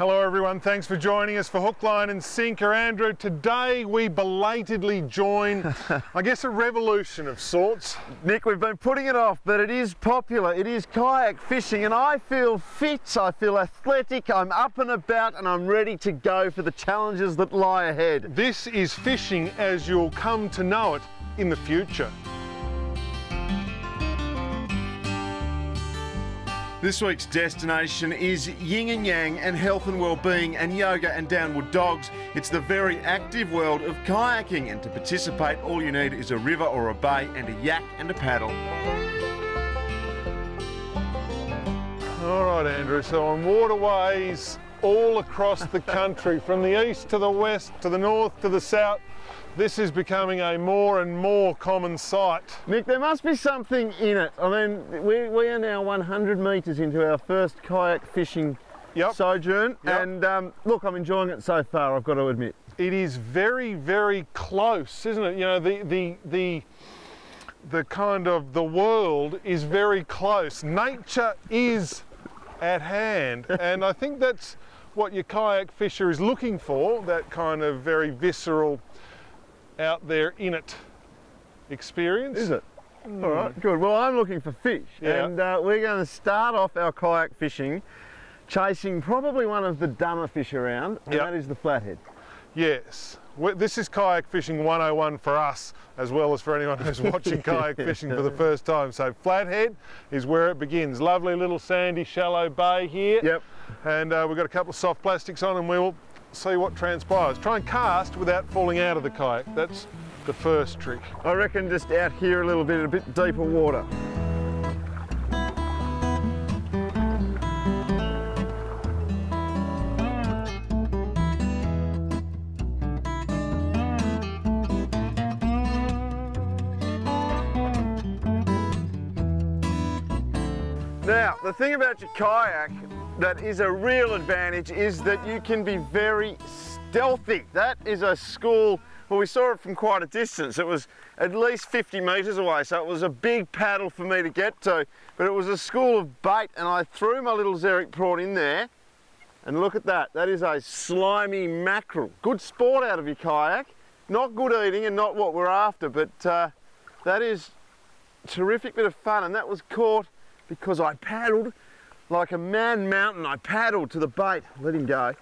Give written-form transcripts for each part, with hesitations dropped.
Hello everyone, thanks for joining us for Hook, Line and Sinker. Andrew, today we belatedly join, I guess, a revolution of sorts. Nick, we've been putting it off, but it is popular. It is kayak fishing and I feel fit, I feel athletic, I'm up and about and I'm ready to go for the challenges that lie ahead. This is fishing as you'll come to know it in the future. This week's destination is yin and yang and health and well-being and yoga and downward dogs. It's the very active world of kayaking, and to participate all you need is a river or a bay and a yak and a paddle. All right, Andrew, so on waterways all across the country, from the east to the west, to the north to the south, this is becoming a more and more common sight. Nick, there must be something in it. I mean, we are now 100 metres into our first kayak fishing sojourn, and look, I'm enjoying it so far, I've got to admit. It is very, very close, isn't it? You know, the kind of the world is very close. Nature is at hand, and I think that's what your kayak fisher is looking for, that kind of very visceral, out there in it experience. Is it? All right, good. Well, I'm looking for fish, and we're going to start off our kayak fishing chasing probably one of the dumber fish around, and that is the flathead. Yes. This is kayak fishing 101 for us, as well as for anyone who's watching kayak fishing for the first time. So flathead is where it begins. Lovely little sandy, shallow bay here. Yep. And we've got a couple of soft plastics on, and we'll see what transpires. Try and cast without falling out of the kayak. That's the first trick. I reckon just out here a bit deeper water. Now, the thing about your kayak that is a real advantage is that you can be very stealthy. That is a school, well, we saw it from quite a distance. It was at least 50 metres away, so it was a big paddle for me to get to, but it was a school of bait, and I threw my little Xeric prawn in there, and look at that. That is a slimy mackerel. Good sport out of your kayak. Not good eating and not what we're after, but that is a terrific bit of fun, and that was caught because I paddled like a man mountain. I paddled to the bait, let him go,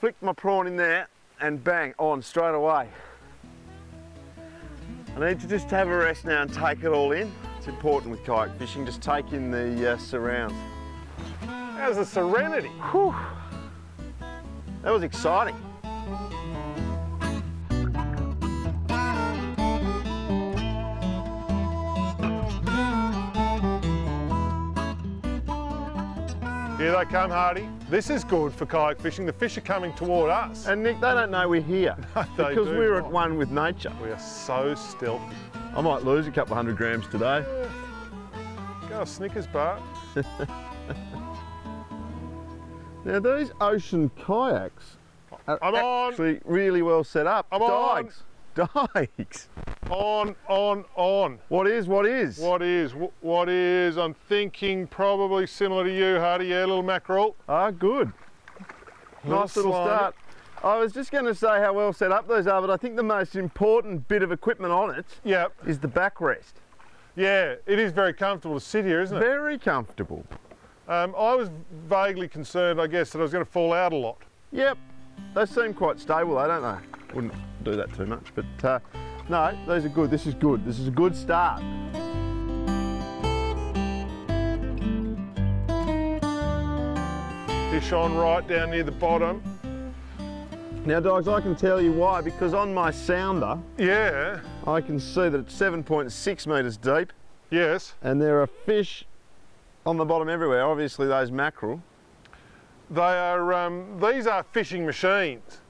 flicked my prawn in there, and bang, on straight away. I need to just have a rest now and take it all in. It's important with kayak fishing, just take in the surrounds. How's the serenity? Whew. That was exciting. Here they come, Hardy. This is good for kayak fishing. The fish are coming toward us. And Nick, they don't know we're here. No, because we're at one with nature. We are so stealthy. I might lose a couple of 100 grams today. Go a Snickers bar. Now these ocean kayaks are actually really well set up. Dikes. On. What is? I'm thinking probably similar to you, Hardy. Yeah, little mackerel. Ah, good. Nice little start. I was just going to say how well set up those are, but I think the most important bit of equipment on it is the backrest. Yeah, it is very comfortable to sit here, isn't it? Very comfortable. I was vaguely concerned, I guess, that I was going to fall out a lot. Yep. They seem quite stable though, don't they? Wouldn't do that too much, but no, those are good. This is good. This is a good start. Fish on right down near the bottom. Now, dogs, I can tell you why, because on my sounder, I can see that it's 7.6 metres deep. Yes. And there are fish on the bottom everywhere, obviously those mackerel. They are, these are fishing machines.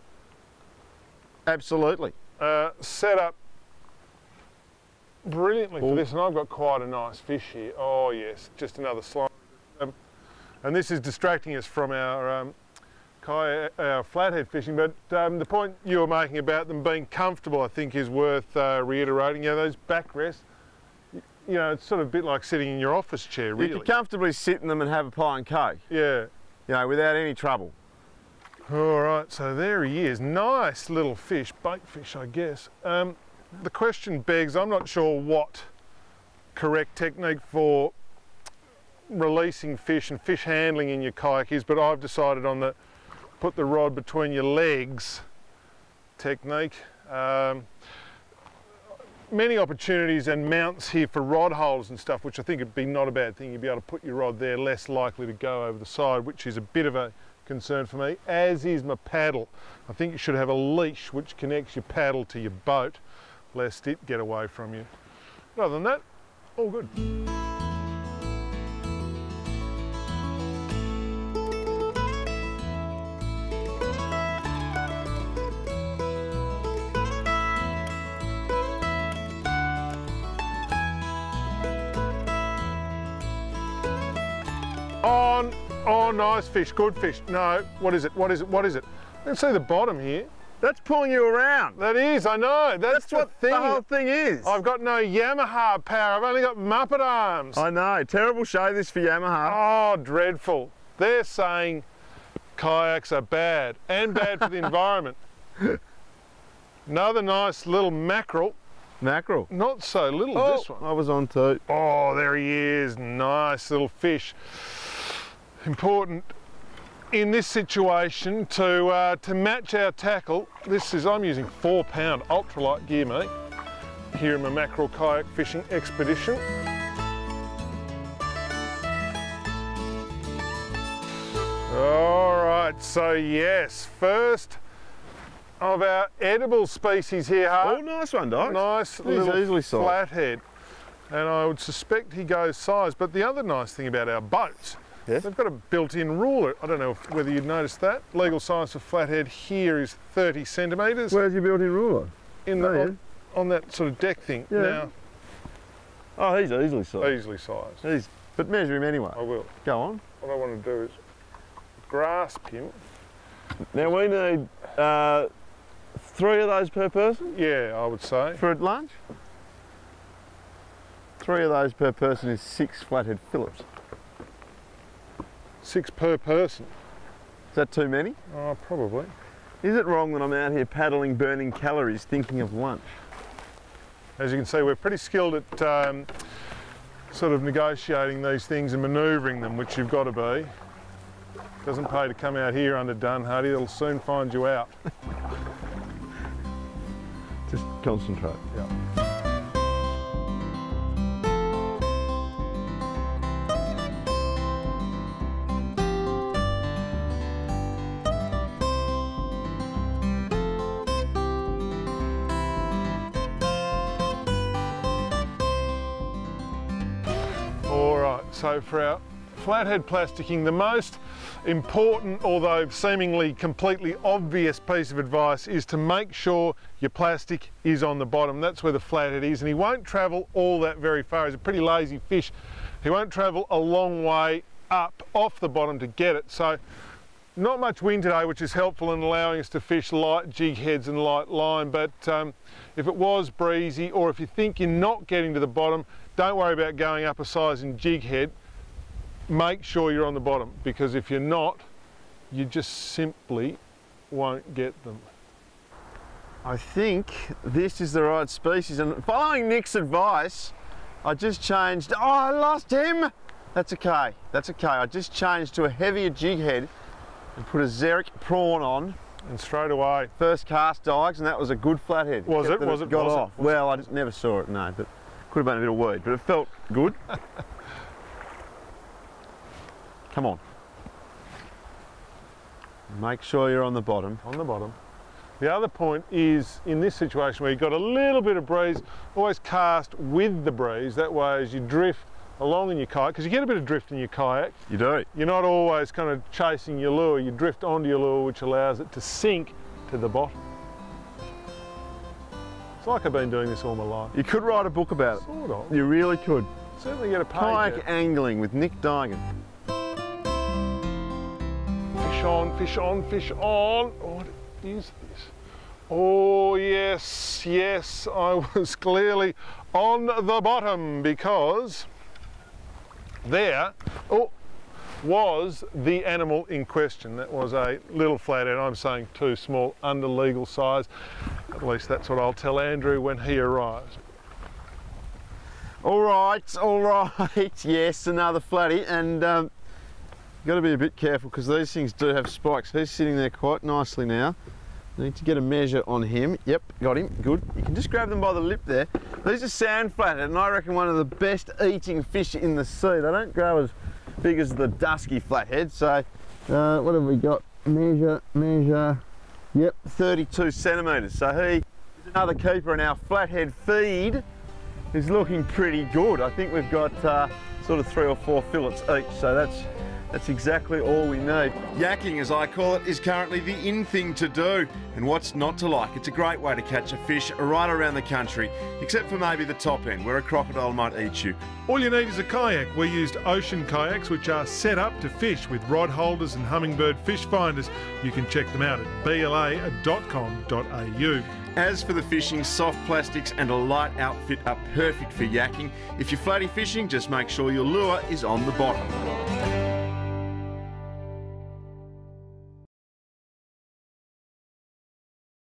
Absolutely. Set up brilliantly for this, and I've got quite a nice fish here. Oh yes, just another slime. And this is distracting us from our flathead fishing, but the point you were making about them being comfortable, I think, is worth reiterating. You know, those backrests, you know, it's sort of a bit like sitting in your office chair, really. You can comfortably sit in them and have a pie and coke. Yeah. You know, without any trouble. All right, so there he is. Nice little fish, bait fish, I guess. The question begs, I'm not sure what correct technique for releasing fish and fish handling in your kayak is, but I've decided on the put the rod between your legs technique. Many opportunities and mounts here for rod holes and stuff, which I think would be not a bad thing. You'd be able to put your rod there, less likely to go over the side, which is a bit of a concern for me, as is my paddle. I think you should have a leash which connects your paddle to your boat, lest it get away from you. But other than that, all good. Oh, nice fish, good fish. No, what is it, what is it, what is it? Let's see the bottom here. That's pulling you around. That is, I know. That's what the whole thing is. I've got no Yamaha power, I've only got Muppet arms. I know, terrible show this for Yamaha. Oh, dreadful. They're saying kayaks are bad, and bad for the environment. Another nice little mackerel. Mackerel? Not so little, oh, this one. I was on too. Oh, there he is, nice little fish. Important in this situation to match our tackle. This is, I'm using 4-pound ultralight gear, mate, here in my mackerel kayak fishing expedition. All right, so yes, first of our edible species here, Hart. Oh, nice one, Doc. Nice little easily flathead. And I would suspect he goes size. But the other nice thing about our boats, yes, they've got a built-in ruler. I don't know whether you'd noticed that. Legal size for flathead here is 30 centimetres. Where's your built-in ruler? In the, on that sort of deck thing. Yeah. Now, oh, he's easily sized. Easily sized. But measure him anyway. I will. Go on. What I want to do is grasp him. Now we need 3 of those per person? Yeah, I would say. For lunch? 3 of those per person is 6 flathead fillets. 6 per person. Is that too many? Oh, probably. Is it wrong that I'm out here paddling, burning calories, thinking of lunch? As you can see, we're pretty skilled at sort of negotiating these things and manoeuvring them, which you've got to be. Doesn't pay to come out here underdone, Hardy. It'll soon find you out. Just concentrate. Yeah. All right, so for our flathead plasticking, the most important, although seemingly completely obvious piece of advice is to make sure your plastic is on the bottom. That's where the flathead is, and he won't travel all that very far. He's a pretty lazy fish. He won't travel a long way up off the bottom to get it. So not much wind today, which is helpful in allowing us to fish light jig heads and light line, but if it was breezy, or if you think you're not getting to the bottom, don't worry about going up a size in jig head. Make sure you're on the bottom, because if you're not, you just simply won't get them. I think this is the right species, and following Nick's advice, I just changed. Oh, I lost him! That's okay, that's okay. I just changed to a heavier jig head and put a Xeric prawn on. And straight away. First cast dives, and that was a good flathead. Was it? Was it? Got off. Well, I never saw it, no, but could have been a bit of weed, but it felt good. Come on. Make sure you're on the bottom. On the bottom. The other point is, in this situation where you've got a little bit of breeze, always cast with the breeze. That way as you drift along in your kayak, because you get a bit of drift in your kayak. You do. You're not always kind of chasing your lure. You drift onto your lure, which allows it to sink to the bottom. It's like I've been doing this all my life. You could write a book about it. Sort of. You really could. Certainly get a page. Kayak angling with Nick Dygan. Fish on, fish on, fish on. What is this? Oh yes, yes, I was clearly on the bottom, because there, oh, was the animal in question. That was a little flathead. I'm saying too small, under legal size. At least that's what I'll tell Andrew when he arrives. All right, yes, another flatty, and got to be a bit careful because these things do have spikes. He's sitting there quite nicely now. Need to get a measure on him. Yep, got him, good. You can just grab them by the lip there. These are sand flathead, and I reckon one of the best eating fish in the sea. They don't grow as big as the dusky flathead, so what have we got? Measure, yep, 32 centimetres. So he is another keeper, and our flathead feed is looking pretty good. I think we've got sort of 3 or 4 fillets each, so that's exactly all we need. Yakking, as I call it, is currently the in thing to do. And what's not to like? It's a great way to catch a fish right around the country, except for maybe the top end, where a crocodile might eat you. All you need is a kayak. We used ocean kayaks, which are set up to fish with rod holders and hummingbird fish finders. You can check them out at bla.com.au. As for the fishing, soft plastics and a light outfit are perfect for yakking. If you're flatty fishing, just make sure your lure is on the bottom.